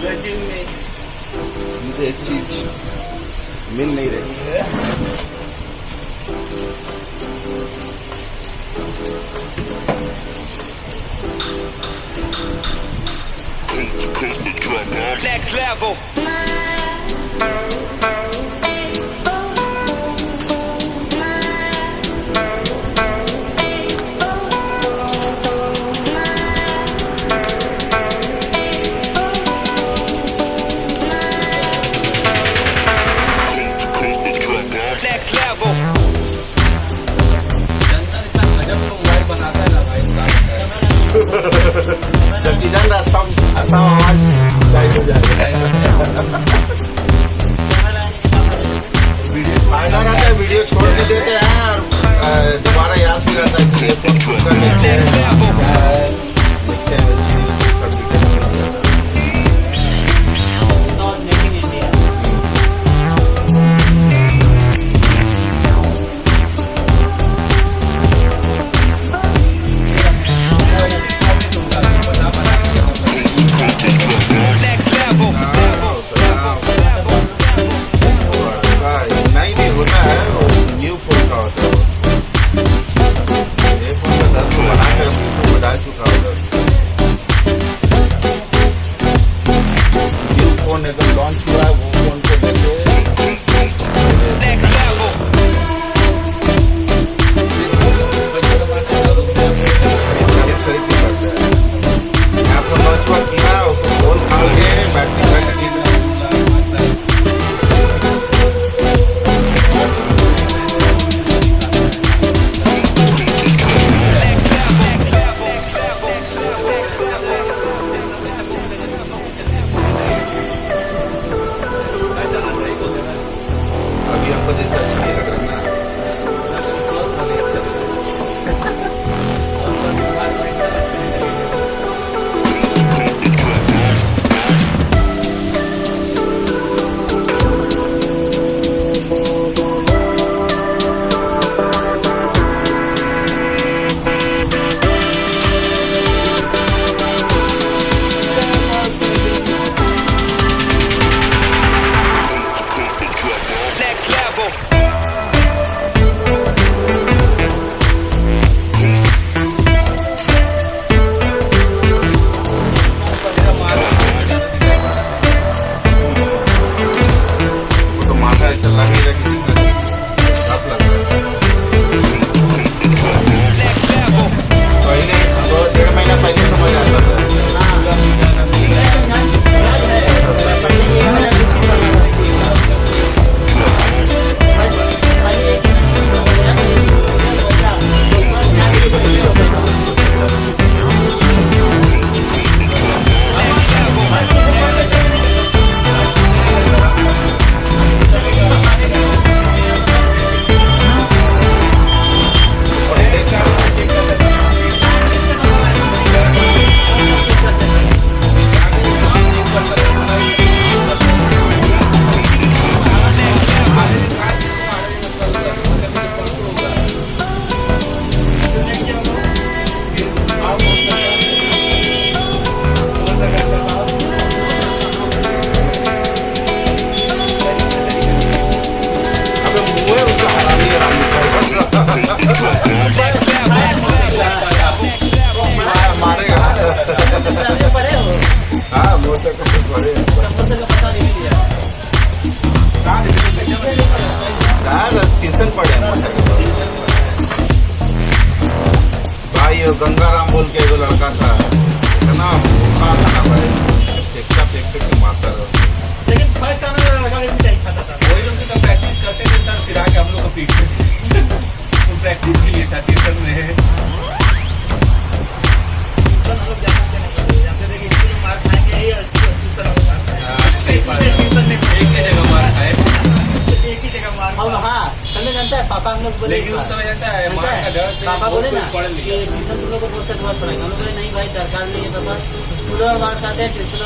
लेकिन मुझे एक चीज मिल नहीं रही है। Next level. Next level. जबकि जान रहा सब आवाज गायब हो जाएगा। फायदा रहता है, वीडियो छोड़ भी देते हैं और दोबारा याद भी रहता है कि ये फोन छोड़ कर नेक्स्ट टाइम लॉन्च हुआ है वो फोन को देखे आपको लॉन्च हुआ किया उसको फोन खाल के बैटरी ट्यूशन पढ़े भाई गंगाराम बोल के एगो लड़का था, इतना भूखा था ना भाई, फेंकता फेंक के मारता रहा। लेकिन फर्स्ट टाइम में लड़का भी नहीं खाता था। वही लोग तो प्रैक्टिस करते थे सर, फिर आके हम लोग को पीटते थे। वो प्रैक्टिस के लिए था ट्यूशन में। सर हम लोग जानते थे कि मार खाएंगे ही और दूसरा मार खाएंगे। एक ही जगह मार खाए, एक ही जगह मार। हाँ तुम्हें जानता है पापा हम लोग बोले, लेकिन उस समय जानता है मार का डर से पापा बोले ना कि ट्यूशन तुम लोग को बहुत बहुत पढ़ाएंगे। हम लोग बोले नहीं भाई दरकार नहीं है पापा, स्कूलों में मार खाते हैं ट्यूशन।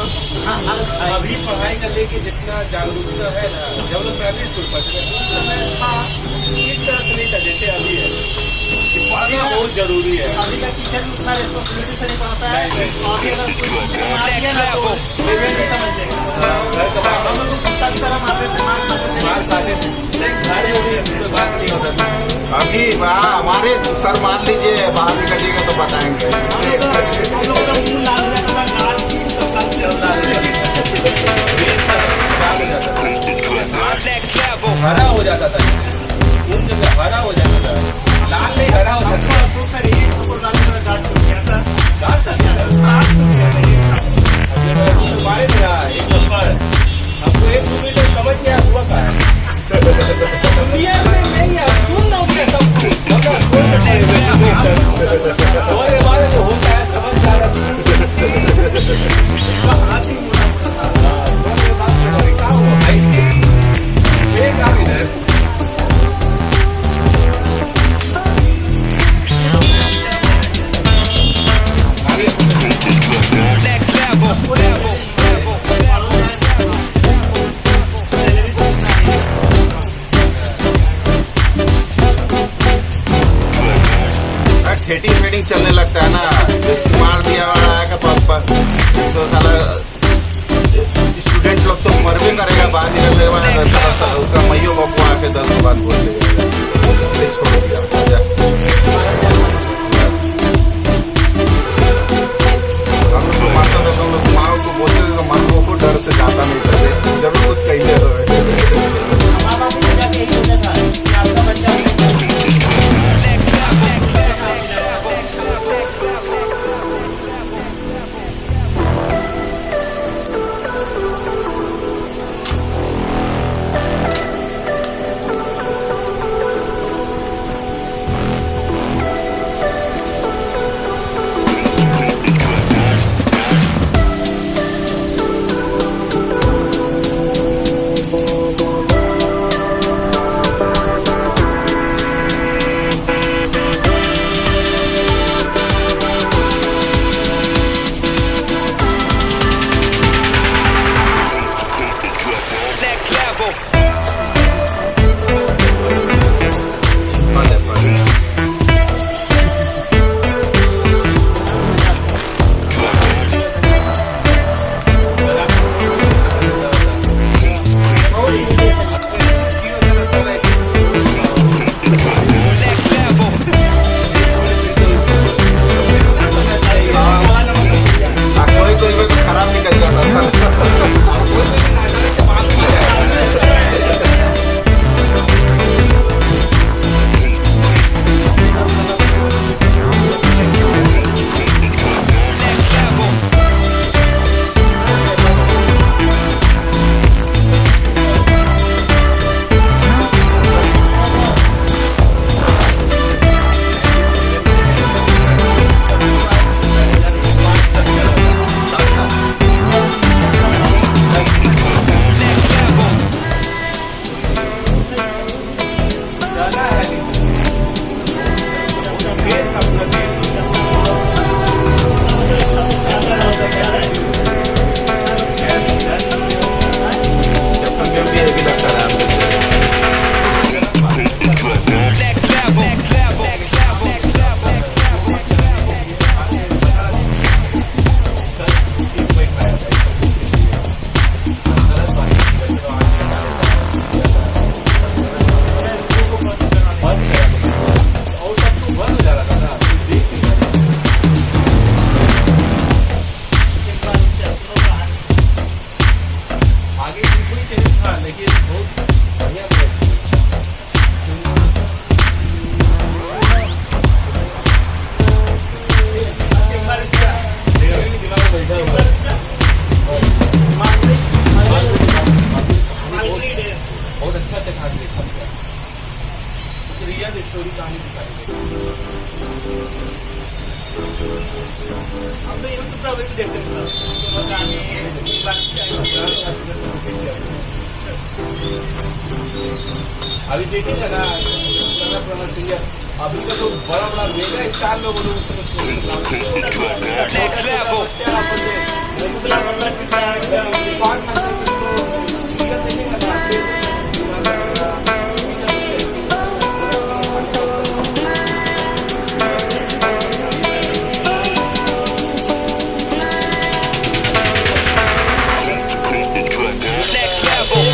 अभी पढ़ाई का लेके जितना जागरूकता है ना, जब लोग प्राइवेट स्कूल पढ़ते थे उस समय इस तरह से नहीं था जैसे अभी है कि पढ़ना बहुत जरूरी है। अभी का टीचर भी उतना रिस्पॉन्सिबिलिटी से नहीं पढ़ाता है। अभी अगर कोई समझ लेगा सारे हो गए, कोई बात नहीं होता था। अभी हमारे सर मान लीजिए बाहर निकलिएगा तो बताएंगे। हम लोगों का मुंह लाल हो जाता था, लाल की सब लाल से लाल हो जाता था। वेट था, लाल हो जाता था। Next level. हरा हो जाता था, खून जब हरा हो जाता था, लाल नहीं हरा हो जाता था। हमारे मेरा एक नंबर हमको एक मूवी तो समझ गया हुआ का है। दुनिया में नहीं है, सुन रहा हूँ क्या सब कुछ और ये बात जो होता है समझ जा रहा है। Next level. फेडिंग चलने लगता है ना, जैसे मार दिया वाला आएगा पापा तो साला स्टूडेंट लोग तो मरवे करेगा, बाहर निकलने के बाद उसका मैयो बापू आके 10 बात बोल देगा, इसलिए छोड़ दिया। हम लोग तो मारता था, हम लोग माँ को बोलते थे तो माँ को डर से जाता नहीं था, जरूर कुछ कही हो। स्टोरी कहानी दिखाई हम तो यूट्यूब पर भी देखते हैं अभी देखेंगे ना अभी का तो बड़ा बड़ा मेगा स्टार लोग Next level. Next level.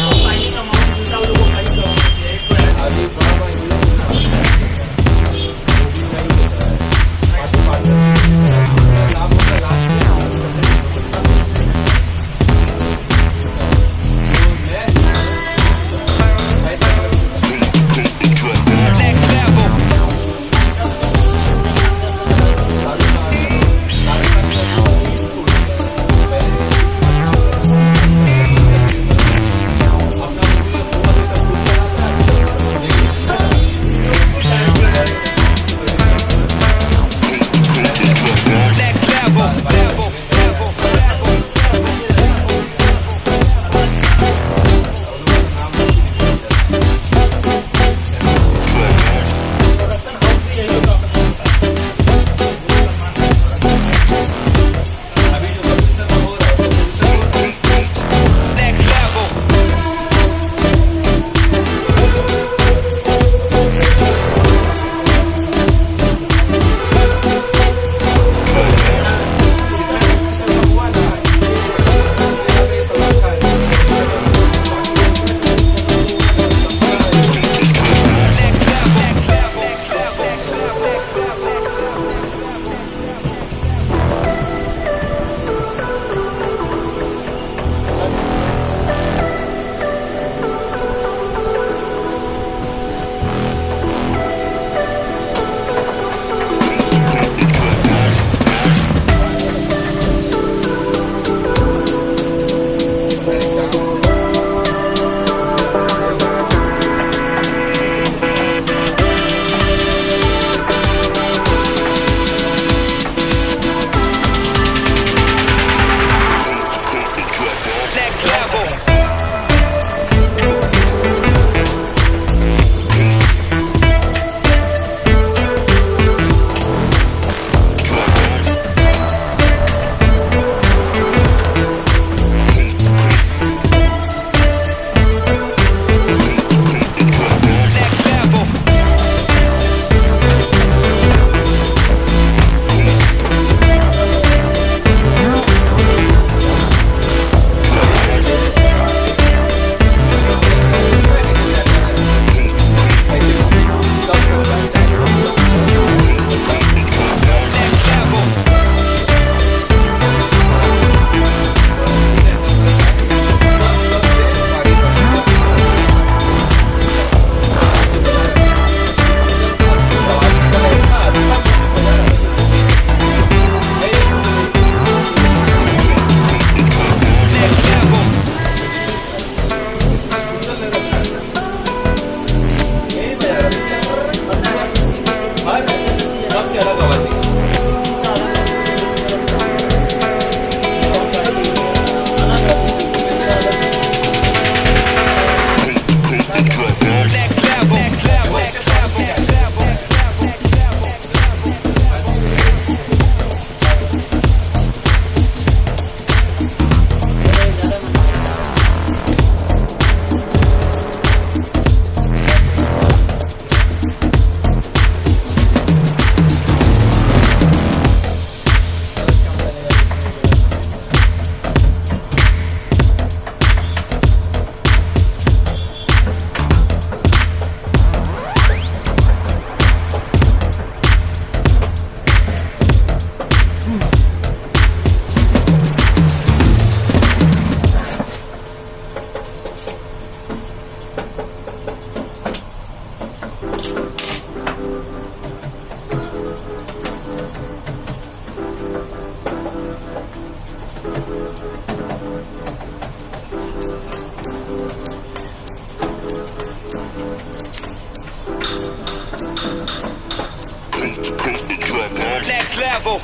level.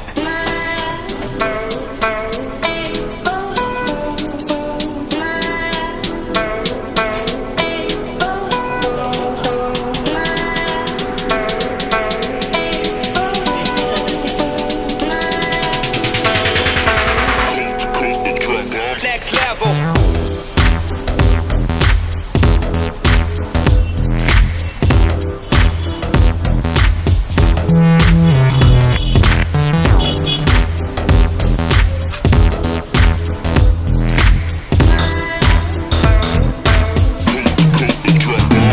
Next level.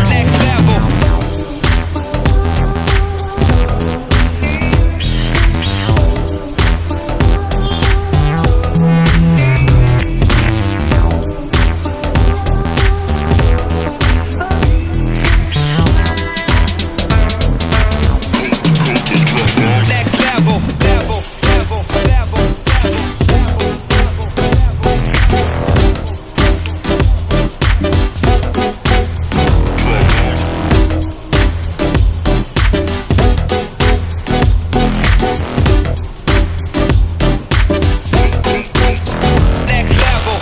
Next level. Next level. Level. Level. Level. Next level.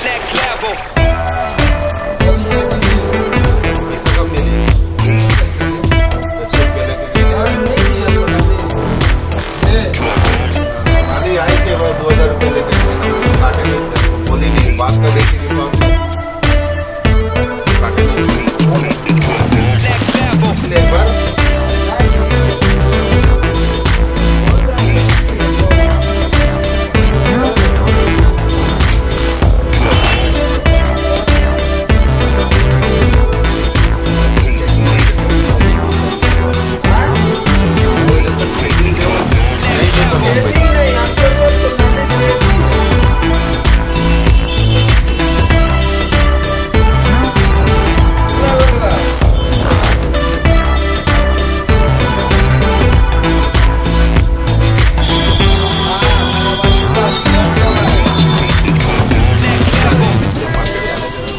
Next level. पैसा कब मिले? अच्छा, पहले के खाली आई थे वो 2000 रुपये लेके काटे नहीं, बोली नहीं, बात कर रही थी कि काटे नहीं। Next level. इसलिए एक बार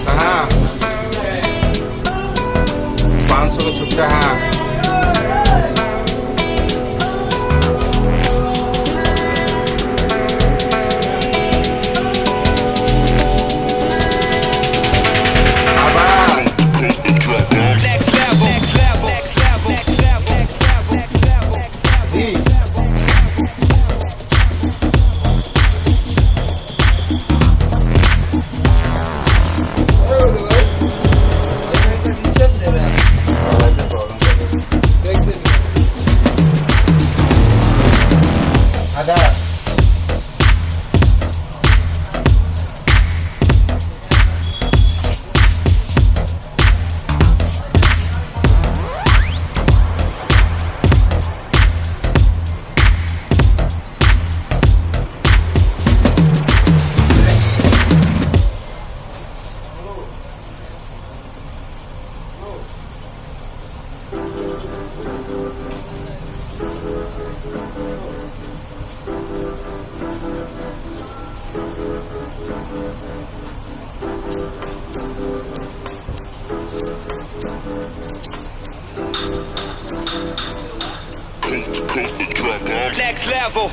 कहाँ 500 का छुट्टा। हाँ Next level. Next level. Next level. Next level. ada Next level.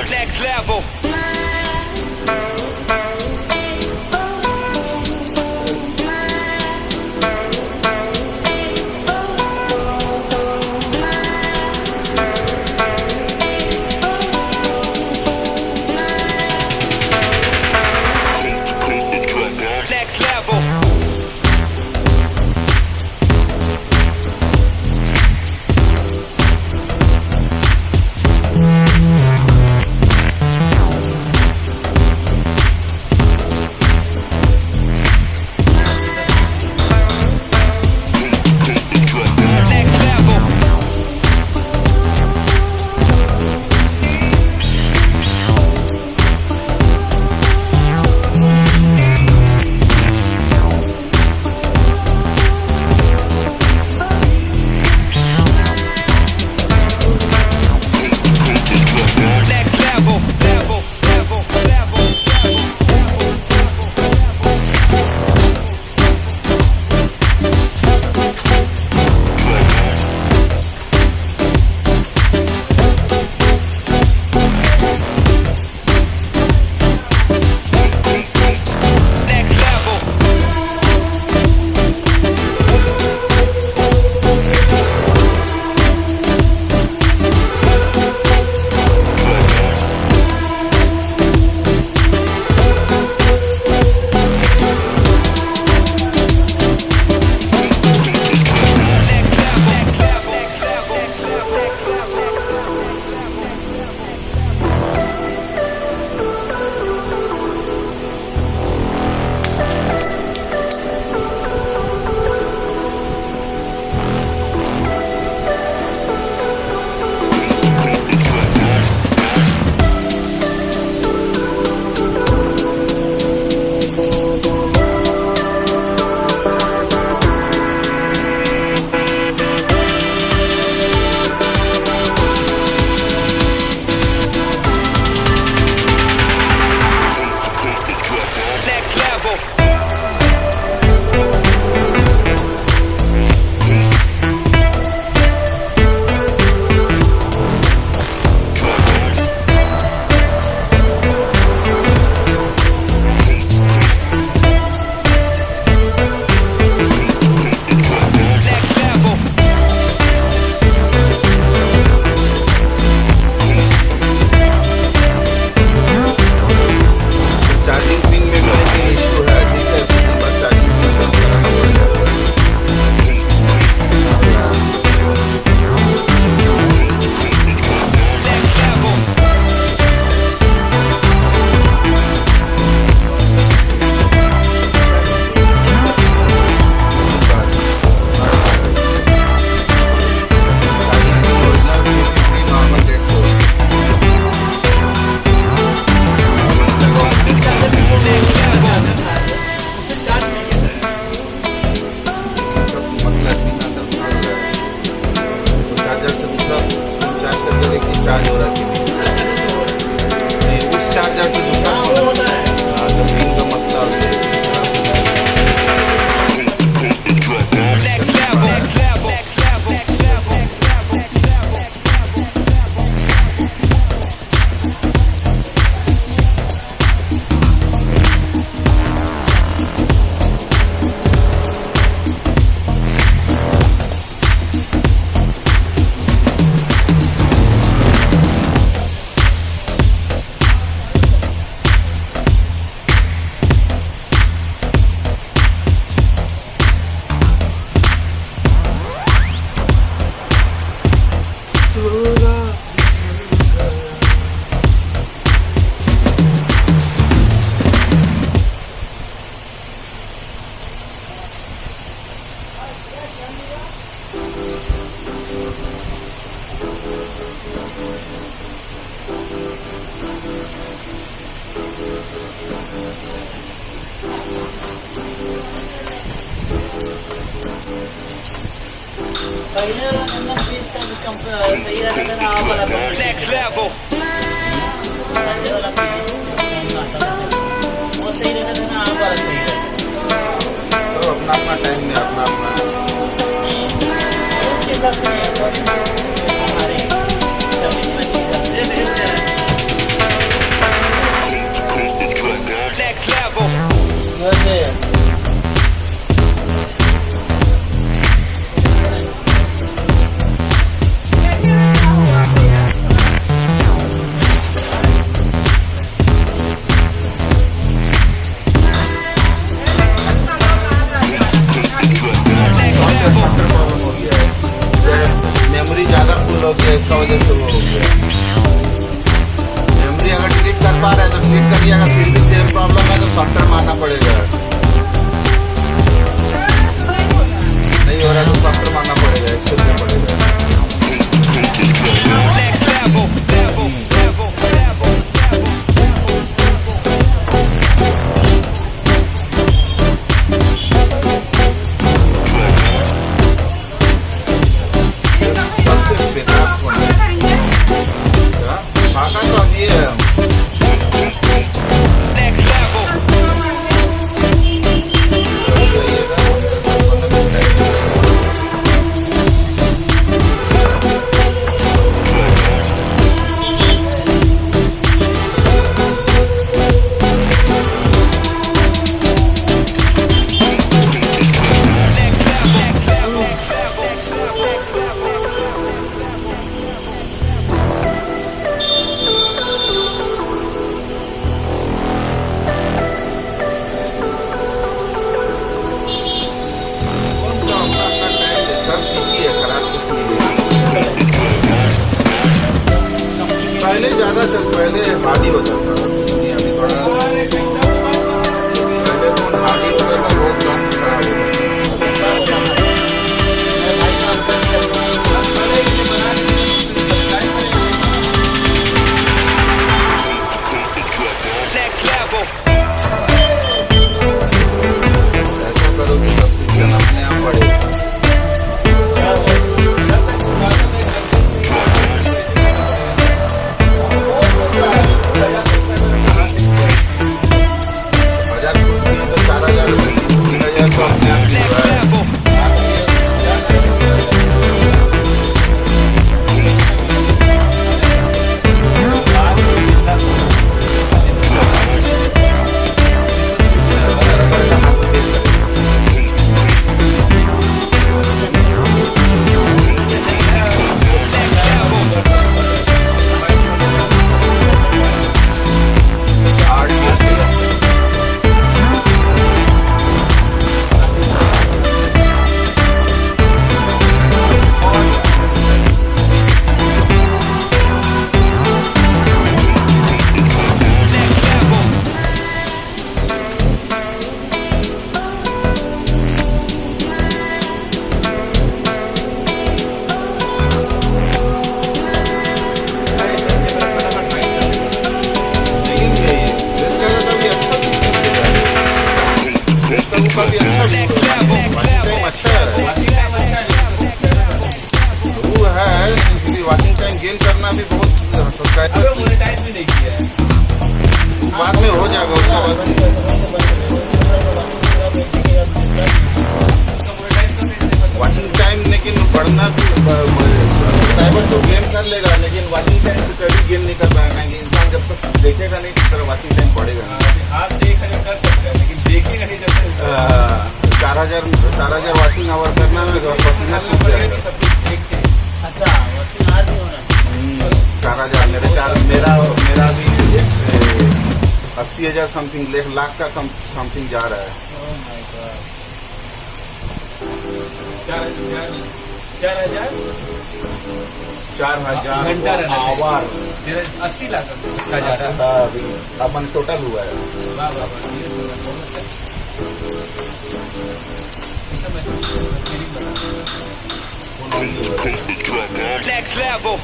Next level. Next level. पहिले नंतर पीस सही रहता था ना वाला Next level. वो सही रहता था ना वाला सही रहता तो अपना अपना टाइम में अपना अपना उसके साथ में हमारे Next level. मेमोरी ज्यादा फुल हो गया, इसका वजह से वो हो गया। मेमोरी अगर डिलीट कर पा रहा है तो डिलीट करिएगा, फिर भी सेम प्रॉब्लम है तो सॉफ्टवेयर मारना पड़ेगा। नहीं हो रहा तो सॉफ्टवेयर मारना पड़ेगा, एक्सेल में पड़ेगा। Next level. Level. Level. Level. सबसे बेकार फोन है। क्या? फाका तो अभी है। Next level. पहले ज्यादा चल, पहले हार्डी होता था, अभी थोड़ा पहले फोन हार्डी होता था, बहुत कम खराब होता था। Next level. ऐसा करो कि सब्सक्रिप्शन अपने आप बढ़ेगा। बाजार खुलती है तो 4,000 3,000 तो अपने आप ही Next हुआ है। level. का भी अच्छा टाइम अच्छा है, वो है वॉचिंग टाइम गेन करना भी बहुत सब्सक्राइबर मोनेटाइज भी नहीं किया है। बाद में हो जाएगा, उसका वॉचिंग टाइम लेकिन बढ़ना भी, सब्सक्राइबर तो गेन कर लेगा लेकिन वॉचिंग टाइम तो कभी गेन नहीं कर पाएगा, इंसान जब तक देखेगा नहीं तो तरह वॉचिंग टाइम बढ़ेगा नहीं। आप से कर सकते हैं लेकिन देखेगा नहीं जब 4,000 वॉचिंग आवर करना में तो पसीना छूट जाएगा। सब कुछ देख के अच्छा वॉचिंग आज नहीं होना 4,000 मेरा भी 80,000 समथिंग, 1,00,000 का समथिंग जा रहा है। 4,000 घंटा रहना आवर 80 लाख अपन टोटल हुआ है। वाह वाह वाह, ये तो बहुत अच्छा। ऐसा महसूस फीलिंग बना। Next level.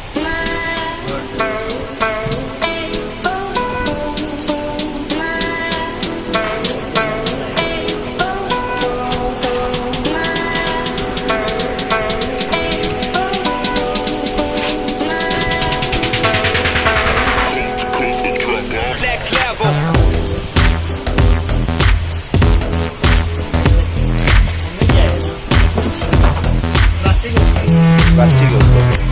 बातची घेऊन